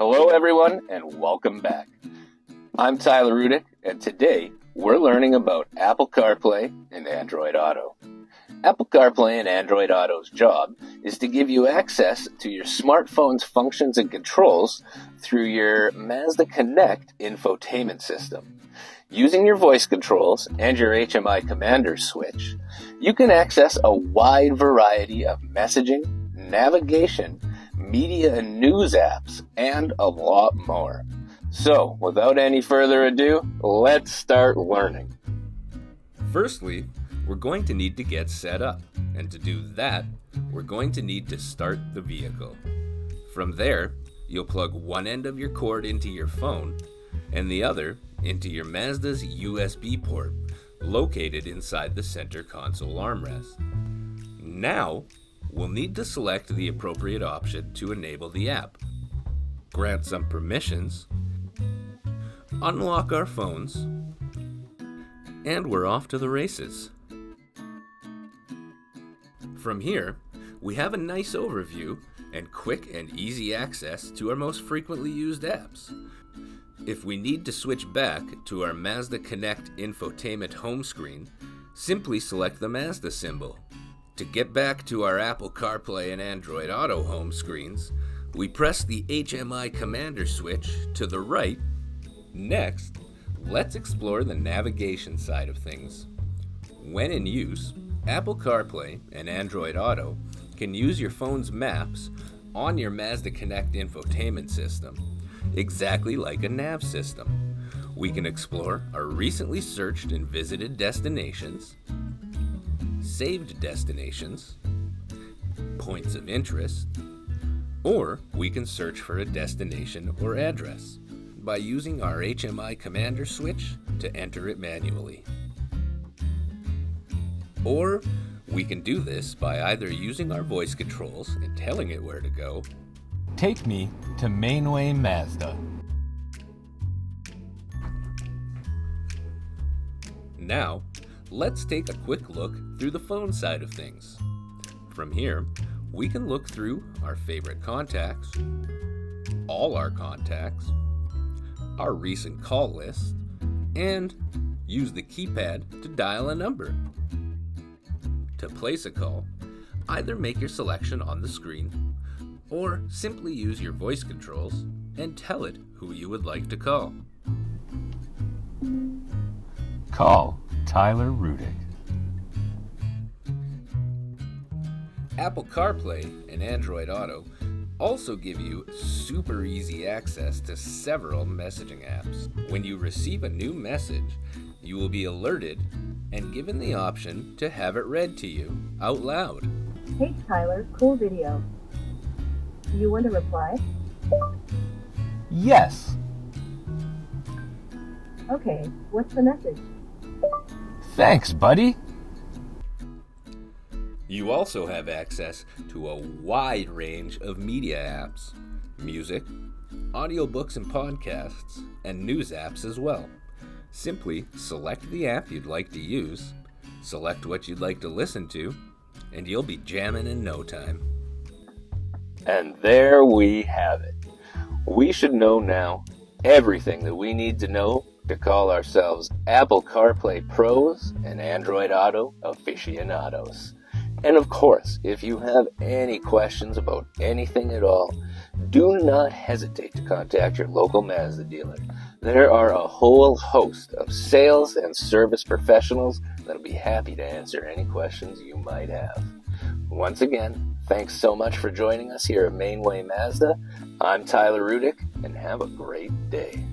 Hello everyone and welcome back. I'm Tyler Rudick and today we're learning about Apple CarPlay and Android Auto. Apple CarPlay and Android Auto's job is to give you access to your smartphone's functions and controls through your Mazda Connect infotainment system. Using your voice controls and your HMI commander switch, you can access a wide variety of messaging, navigation, media and news apps, and a lot more. So, without any further ado, let's start learning. Firstly, we're going to need to get set up, and to do that, we're going to need to start the vehicle. From there, you'll plug one end of your cord into your phone, and the other into your Mazda's USB port, located inside the center console armrest. Now, we'll need to select the appropriate option to enable the app, grant some permissions, unlock our phones, and we're off to the races. From here, we have a nice overview and quick and easy access to our most frequently used apps. If we need to switch back to our Mazda Connect infotainment home screen, simply select the Mazda symbol. To get back to our Apple CarPlay and Android Auto home screens, we press the HMI commander switch to the right. Next, let's explore the navigation side of things. When in use, Apple CarPlay and Android Auto can use your phone's maps on your Mazda Connect infotainment system, exactly like a nav system. We can explore our recently searched and visited destinations, saved destinations, points of interest, or we can search for a destination or address by using our HMI commander switch to enter it manually. Or we can do this by either using our voice controls and telling it where to go. Take me to Mainway, Mazda. Now, let's take a quick look through the phone side of things. From here, we can look through our favorite contacts, all our contacts, our recent call list, and use the keypad to dial a number. To place a call, either make your selection on the screen, or simply use your voice controls and tell it who you would like to call. Call Tyler Rudick. Apple CarPlay and Android Auto also give you super easy access to several messaging apps. When you receive a new message, you will be alerted and given the option to have it read to you out loud. Hey Tyler, cool video. You want to reply? Yes. Okay, what's the message? Thanks, buddy. You also have access to a wide range of media apps, music, audiobooks and podcasts, and news apps as well. Simply select the app you'd like to use, select what you'd like to listen to, and you'll be jamming in no time. And there we have it. We should know now everything that we need to know to call ourselves Apple CarPlay Pros and Android Auto Aficionados. And of course, if you have any questions about anything at all, do not hesitate to contact your local Mazda dealer. There are a whole host of sales and service professionals that'll be happy to answer any questions you might have. Once again, thanks so much for joining us here at Mainway Mazda. I'm Tyler Rudick, and have a great day.